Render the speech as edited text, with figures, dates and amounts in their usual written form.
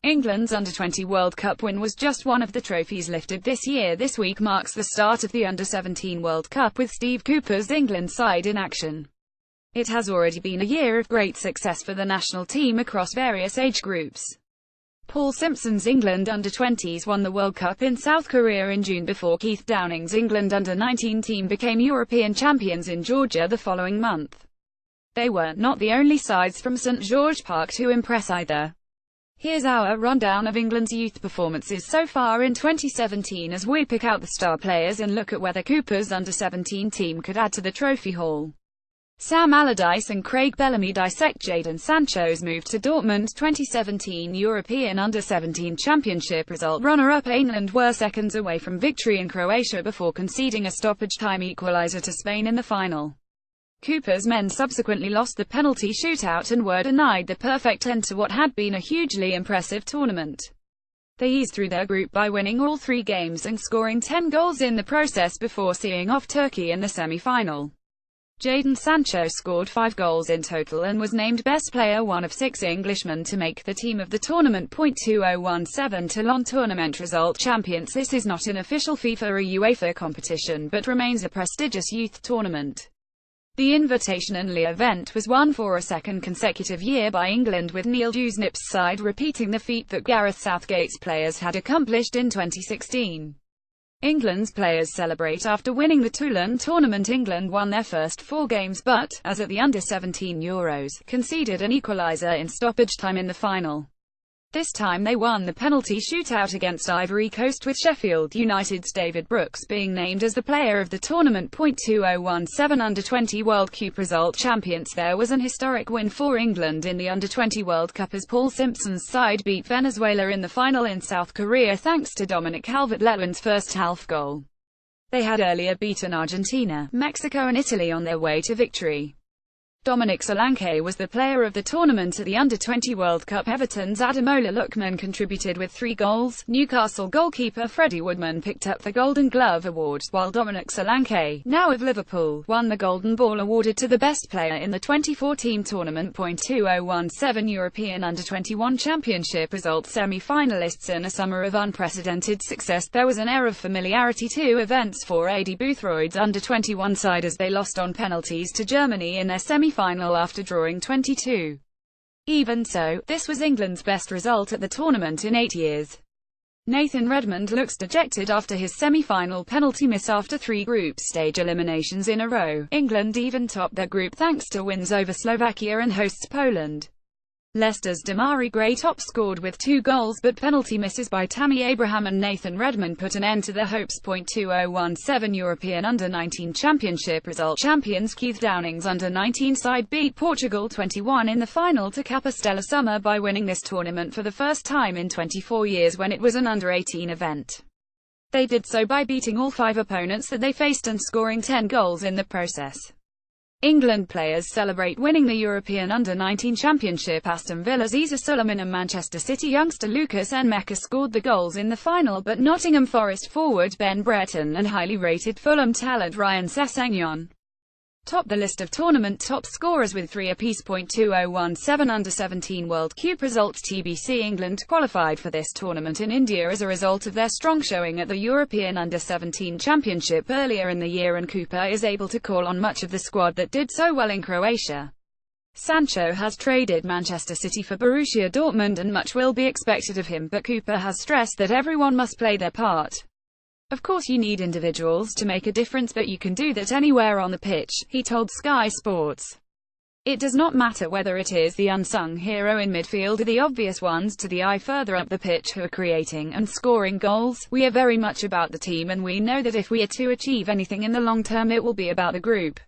England's Under20 World Cup win was just one of the trophies lifted this year. This week marks the start of the Under17 World Cup with Steve Cooper's England side in action. It has already been a year of great success for the national team across various age groups. Paul Simpson's England Under20s won the World Cup in South Korea in June before Keith Downing's England Under19 team became European champions in Georgia the following month. They were not the only sides from St George Park to impress either. Here's our rundown of England's youth performances so far in 2017 as we pick out the star players and look at whether Cooper's Under17 team could add to the trophy haul. Sam Allardyce and Craig Bellamy dissect Jadon Sancho's move to Dortmund. 2017 European Under17 Championship result. Runner-up England were seconds away from victory in Croatia before conceding a stoppage-time equaliser to Spain in the final. Cooper's men subsequently lost the penalty shootout and were denied the perfect end to what had been a hugely impressive tournament. They eased through their group by winning all 3 games and scoring 10 goals in the process before seeing off Turkey in the semi-final. Jadon Sancho scored 5 goals in total and was named best player, one of 6 Englishmen to make the team of the tournament. 2017 Toulon Tournament result. Champions. This is not an official FIFA or UEFA competition but remains a prestigious youth tournament. The invitation-only event was won for a second consecutive year by England, with Neil Dewsnip's side repeating the feat that Gareth Southgate's players had accomplished in 2016. England's players celebrate after winning the Toulon tournament. England won their first 4 games but, as at the Under-17 Euros, conceded an equaliser in stoppage time in the final. This time they won the penalty shootout against Ivory Coast, with Sheffield United's David Brooks being named as the player of the tournament. 2017 Under20 World Cup result. Champions. There was an historic win for England in the Under20 World Cup as Paul Simpson's side beat Venezuela in the final in South Korea thanks to Dominic Calvert-Lewin's first half goal. They had earlier beaten Argentina, Mexico and Italy on their way to victory. Dominic Solanke was the player of the tournament at the Under20 World Cup. Everton's Ademola Lookman contributed with 3 goals. Newcastle goalkeeper Freddie Woodman picked up the Golden Glove award, while Dominic Solanke, now of Liverpool, won the Golden Ball awarded to the best player in the 2014 tournament. 2017 European Under21 Championship result. Semi-finalists. In a summer of unprecedented success, there was an air of familiarity to events for Adi Boothroyd's Under21 side as they lost on penalties to Germany in their semi-final after drawing 22. Even so, this was England's best result at the tournament in 8 years. Nathan Redmond looks dejected after his semi-final penalty miss after 3 group stage eliminations in a row. England even topped their group thanks to wins over Slovakia and hosts Poland. Leicester's Demarai Gray top scored with 2 goals, but penalty misses by Tammy Abraham and Nathan Redmond put an end to their hopes. 2017 European Under-19 Championship result. Champions. Keith Downing's Under-19 side beat Portugal 21 in the final to cap a stellar summer by winning this tournament for the first time in 24 years when it was an Under-18 event. They did so by beating all 5 opponents that they faced and scoring 10 goals in the process. England players celebrate winning the European Under-19 Championship. Aston Villa's Issa Suleiman and Manchester City youngster Lucas Nmeka scored the goals in the final, but Nottingham Forest forward Ben Brereton and highly rated Fulham talent Ryan Sessegnon topped the list of tournament top scorers with 3 apiece. 2017 Under-17 World Cup result. TBC. England qualified for this tournament in India as a result of their strong showing at the European Under-17 Championship earlier in the year, and Cooper is able to call on much of the squad that did so well in Croatia. Sancho has traded Manchester City for Borussia Dortmund and much will be expected of him, but Cooper has stressed that everyone must play their part. Of course you need individuals to make a difference, but you can do that anywhere on the pitch, he told Sky Sports. It does not matter whether it is the unsung hero in midfield or the obvious ones to the eye further up the pitch who are creating and scoring goals. We are very much about the team, and we know that if we are to achieve anything in the long term it will be about the group.